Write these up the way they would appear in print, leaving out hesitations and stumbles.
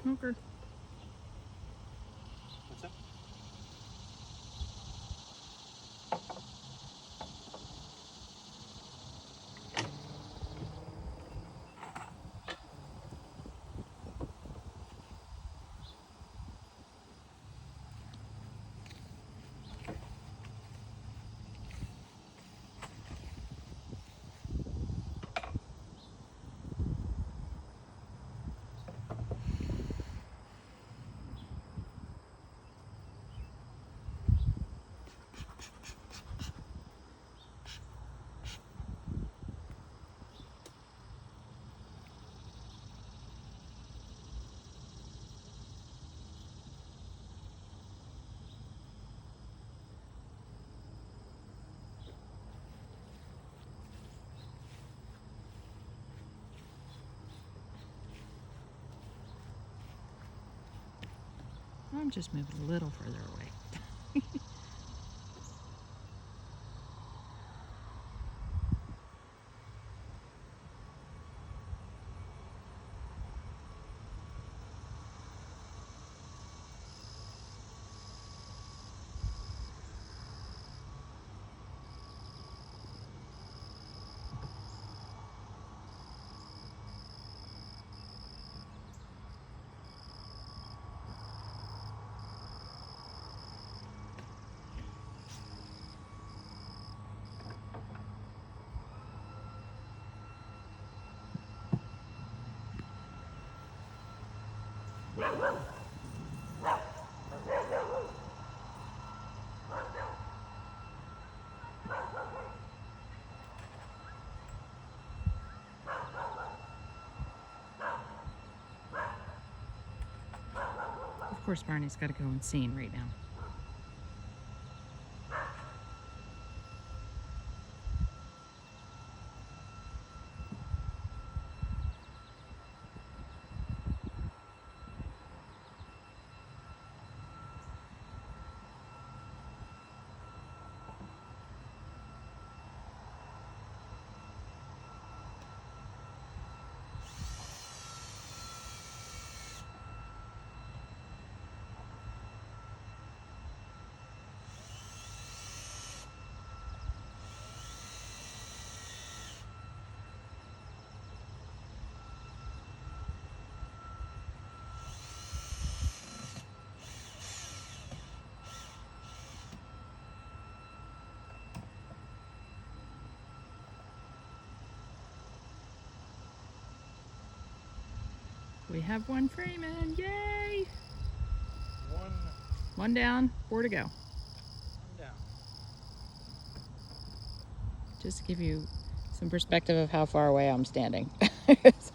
smoker. What's that? I'm just moving a little further away. Of course, Barney's got to go insane right now. We have one frame in, yay! One down, 4 to go. One down. Just to give you some perspective of how far away I'm standing.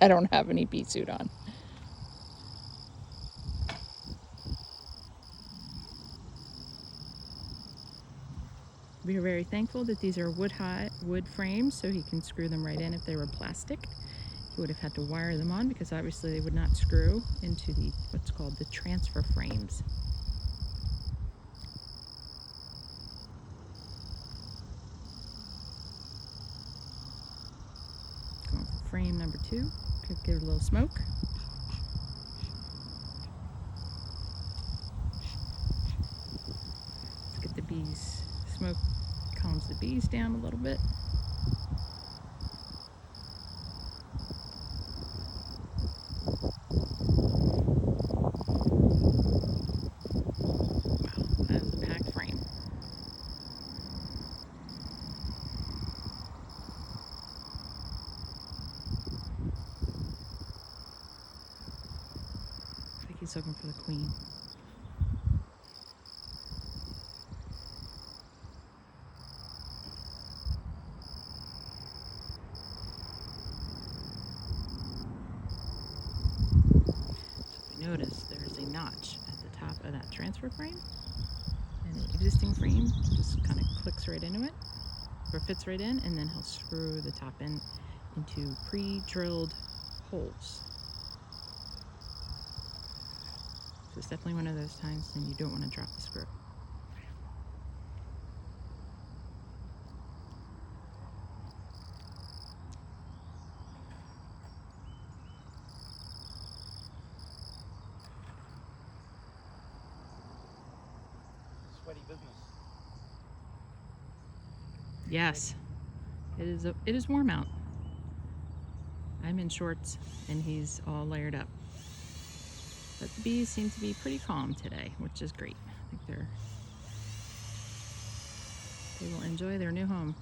I don't have any bee suit on. We are very thankful that these are wood frames, so he can screw them right in. If they were plastic, he would have had to wire them on because obviously they would not screw into the what's called the transfer frames. Going for frame number 2. Could give it a little smoke. Let's get the bees. Smoke calms the bees down a little bit. Wow, that is a packed frame. I think he's looking for the queen. Notice there's a notch at the top of that transfer frame, and the existing frame just kind of clicks right into it or fits right in, and then he'll screw the top end into pre-drilled holes. So it's definitely one of those times when you don't want to drop the screw. sweaty business. Yes, it is warm out. I'm in shorts and he's all layered up. But the bees seem to be pretty calm today, which is great. I think they will enjoy their new home.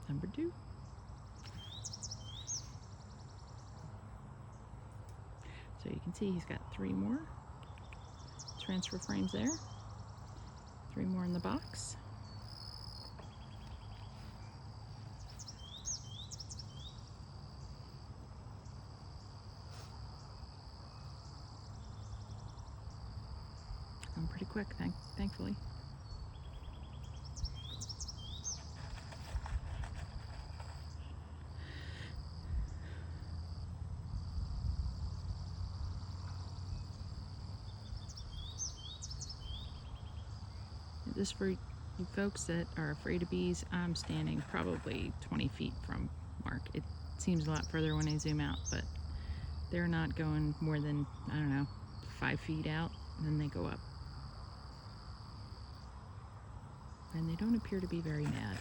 Number 2. So you can see he's got 3 more transfer frames there. 3 more in the box. Going pretty quick, thankfully. Just for you folks that are afraid of bees, I'm standing probably 20 feet from Mark. It seems a lot further when I zoom out, but they're not going more than, I don't know, 5 feet out, and then they go up. And they don't appear to be very mad,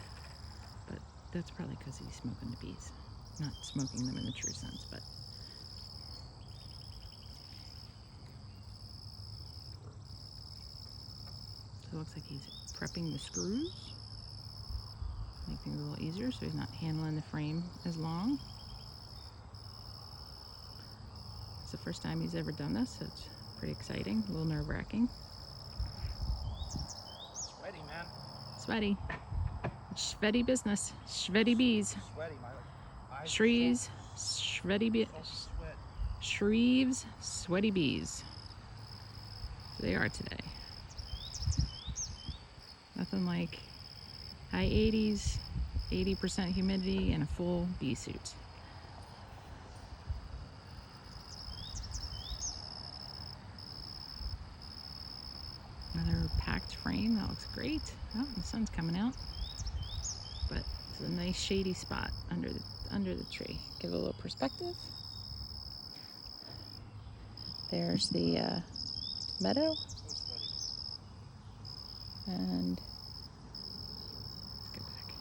but that's probably because he's smoking the bees. Not smoking them in the true sense, but so it looks like he's prepping the screws. Make things a little easier so he's not handling the frame as long. It's the first time he's ever done this, so it's pretty exciting, a little nerve-wracking. Sweaty, man. Sweaty. Sweaty business. Sweaty bees. Sweaty, my eyes. Shreves. Sweaty bees. Sweat. Shreves. Sweaty bees. They are today. Nothing like high 80s, 80% humidity, and a full bee suit. Another packed frame, that looks great. Oh, the sun's coming out. But it's a nice shady spot under the tree. Give it a little perspective. There's the meadow. So sweaty. And let's go back.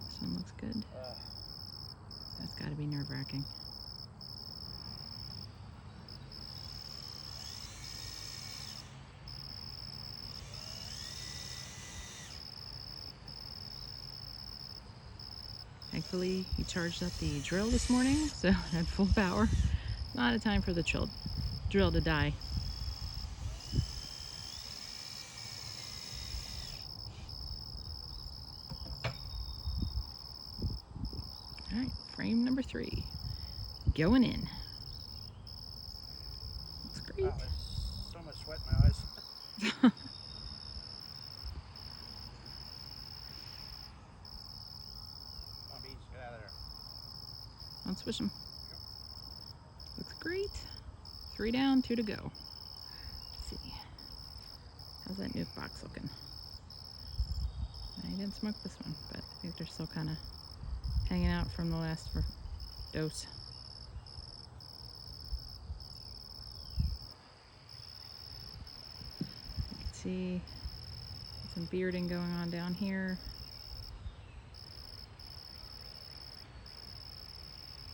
This one looks good. That's got to be nerve-wracking. Thankfully, he charged up the drill this morning, so at full power. Not a time for the drill to die. All right, frame number 3. Going in. Looks great. Wow, there's so much sweat in my eyes. Come on, bees, get out of there. Don't swish them. Looks great. 3 down, 2 to go. Let's see. How's that nuke box looking? I didn't smoke this one, but I think they're still kind of hanging out from the last dose. You can see some bearding going on down here.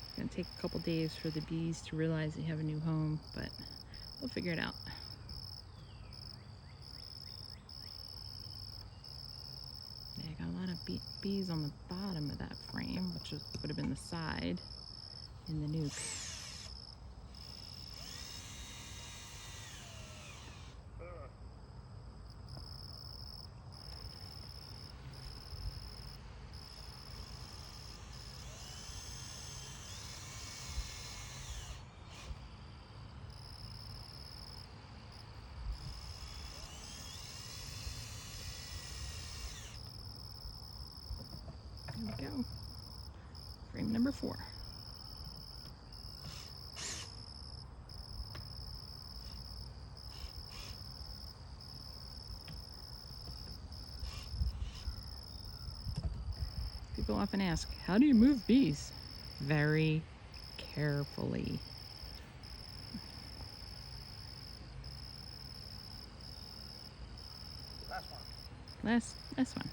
It's gonna take a couple days for the bees to realize they have a new home, but they'll figure it out. Yeah, I got a lot of bees on the bottom of that frame, which would have been the side in the nuke. There we go. Frame number 4. People often ask, how do you move bees? Very carefully. Last one. Last one.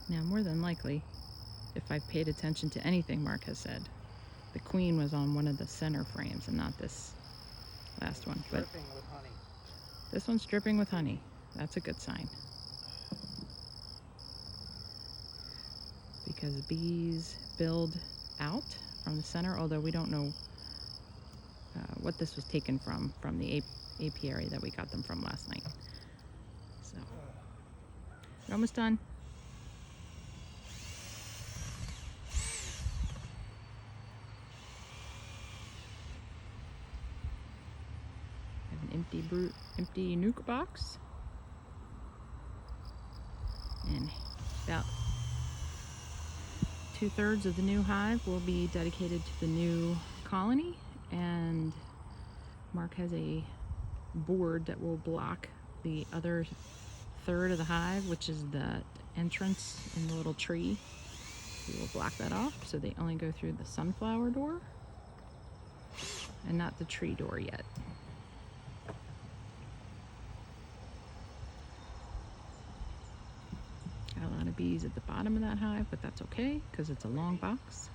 Now, more than likely, if I've paid attention to anything Mark has said, the queen was on one of the center frames and not this last one. But Dripping with honey. this one's dripping with honey. That's a good sign. Because bees build out from the center, although we don't know what this was taken from the apiary that we got them from last night. So, we're almost done. I have an empty nuke box. And about 2/3 of the new hive will be dedicated to the new colony, and Mark has a board that will block the other third of the hive, which is the entrance in the little tree. We will block that off so they only go through the sunflower door and not the tree door yet. Got a lot of bees at the bottom of that hive, but that's okay because it's a long box.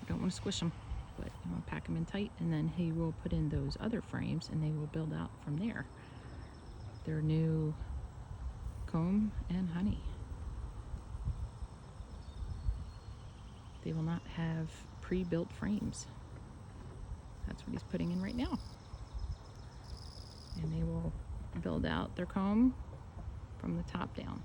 Don't want to squish them, but you want to pack them in tight, and then he will put in those other frames and they will build out from there. Their new comb and honey. They will not have pre-built frames. That's what he's putting in right now. And they will build out their comb from the top down.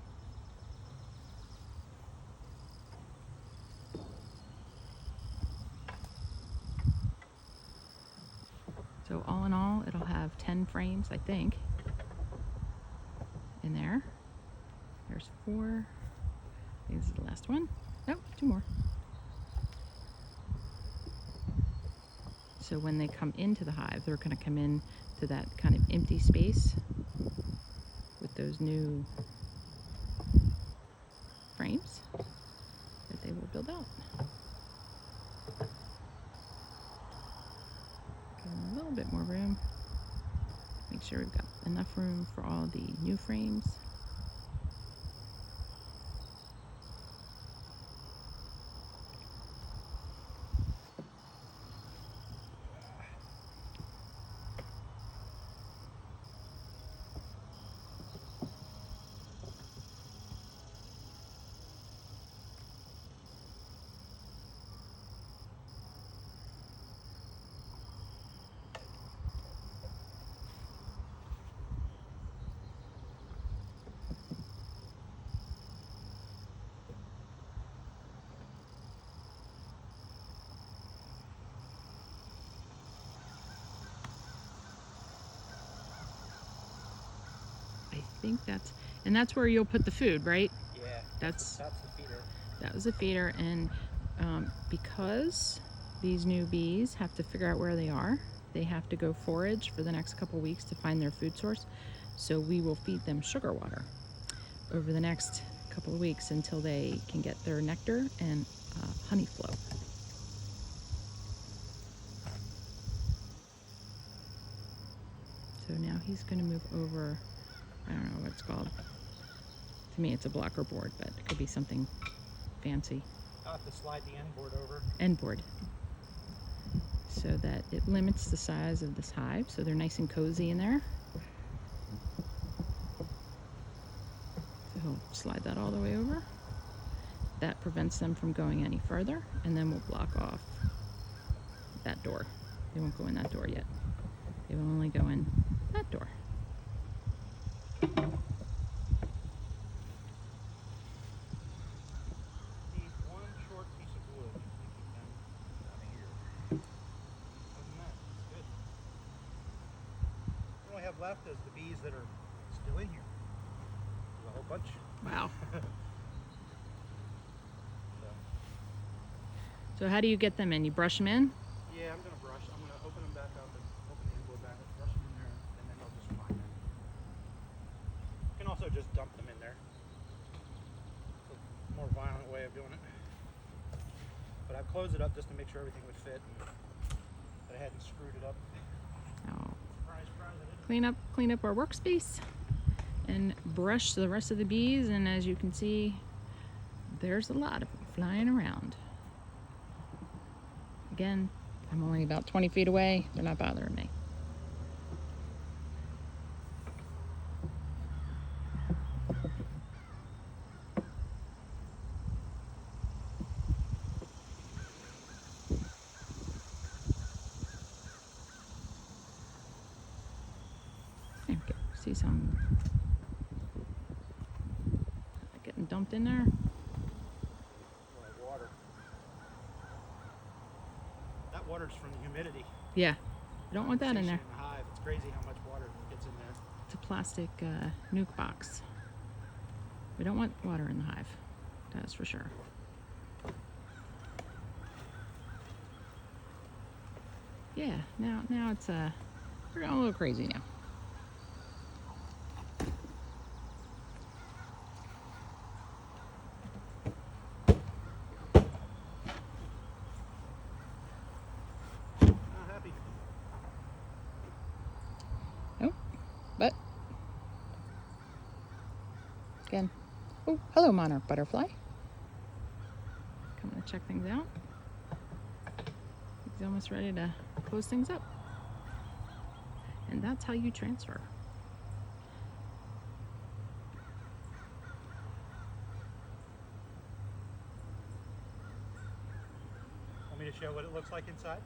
So all in all, it'll have 10 frames, I think, in there. There's 4. This is the last one. Nope, 2 more. So when they come into the hive, they're going to come in to that kind of empty space with those new frames that they will build out. Give them a little bit more room. Make sure we've got enough room for all the new frames. I think that's where you'll put the food, right? Yeah. That's the feeder. That was a feeder, and because these new bees have to figure out where they are, they have to go forage for the next couple weeks to find their food source. So we will feed them sugar water over the next couple of weeks until they can get their nectar and honey flow. So now he's going to move over, I don't know what it's called. To me it's a blocker board, but it could be something fancy. I'll have to slide the end board over. End board. So that it limits the size of this hive, so they're nice and cozy in there. So he'll slide that all the way over. That prevents them from going any further, and then we'll block off that door. They won't go in that door yet. They will only go in that door. Need one short piece of wood to keep them out of here. Other than that, it's good. What I have left is the bees that are still in here. There's a whole bunch. Wow. So, So how do you get them in? You brush them in? yeah, I'm gonna open them back up. also just dump them in there. It's a more violent way of doing it. But I've closed it up just to make sure everything would fit and that I hadn't screwed it up. Now, Surprise, surprise, I didn't. clean up our workspace and brush the rest of the bees, and as you can see, there's a lot of them flying around. Again, I'm only about 20 feet away. They're not bothering me. There we go. See some getting dumped in there. Water. That water's from the humidity. Yeah, you don't want that in there. In the hive. It's crazy how much water gets in there. It's a plastic nuke box. We don't want water in the hive. That's for sure. Yeah, now it's we're going a little crazy now. Not happy. Oh, but again, oh, hello, monarch butterfly. Coming to check things out. He's almost ready to close things up. And that's how you transfer. Want me to show what it looks like inside?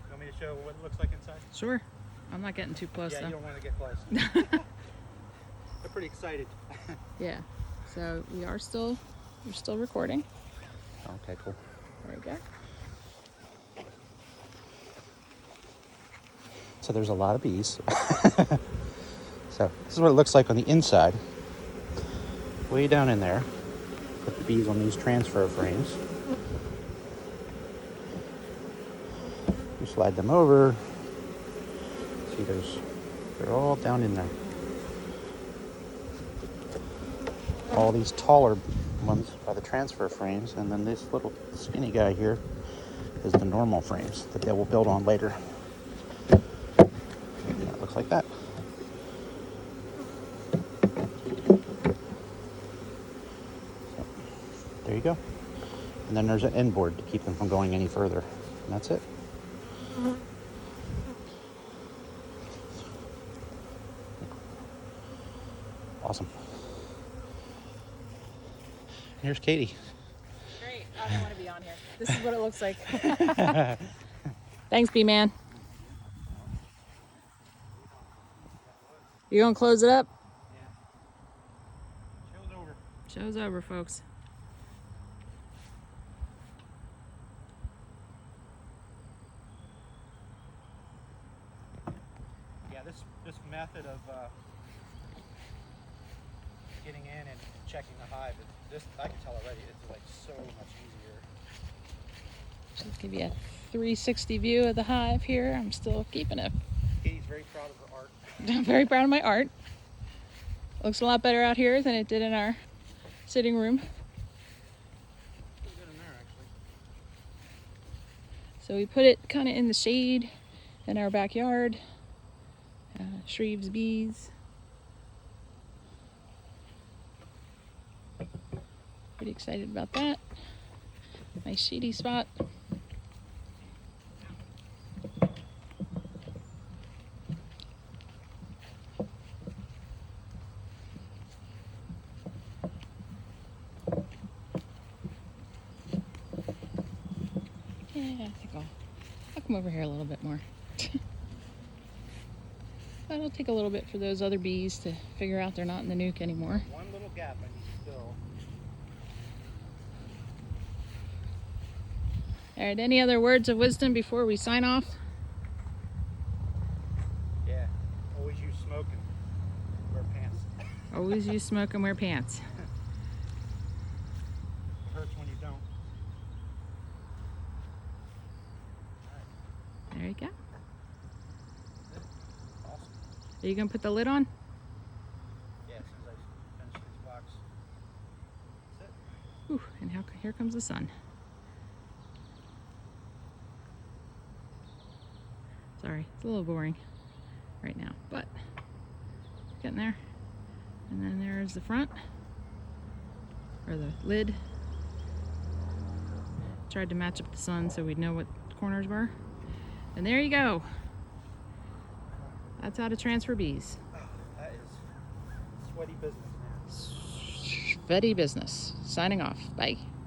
You want me to show what it looks like inside? Sure. I'm not getting too close Yeah, though. you don't want to get close. They're pretty excited. Yeah. So we're still recording. Okay, cool. There we go. So there's a lot of bees. So this is what it looks like on the inside. Way down in there. Put the bees on these transfer frames. You slide them over. See, they're all down in there. All these taller ones are the transfer frames, and then this little skinny guy here is the normal frames that they will build on later. And it looks like that. So, there you go. And then there's an end board to keep them from going any further. And that's it. Awesome. Here's Katie. Great. I don't want to be on here. This is what it looks like. Thanks, B-Man. You gonna close it up? Yeah. Show's over. Show's over, folks. Yeah, this method of getting in and checking the hive, I can tell already, it's like so much easier. Just give you a 360 view of the hive here. I'm still keeping it. Katie's very proud of her art. I'm very proud of my art. Looks a lot better out here than it did in our sitting room. Pretty good in there, actually. So we put it kind of in the shade in our backyard. Shreve's bees. Pretty excited about that. Nice shady spot. Yeah, I think I'll come over here a little bit more. That'll take a little bit for those other bees to figure out they're not in the nuke anymore. One little gap I need to fill. All right, any other words of wisdom before we sign off? Yeah, always use smoke and wear pants. Always use smoke and wear pants. It hurts when you don't. There you go. Are you gonna put the lid on? Yeah, as soon as I finish these blocks. That's it. Ooh, and here comes the sun. Sorry, it's a little boring right now, but getting there. And then there's the front, or the lid. Tried to match up the sun so we'd know what corners were. And there you go. That's how to transfer bees. Oh, that is sweaty business, man. Sweaty business. Signing off. Bye.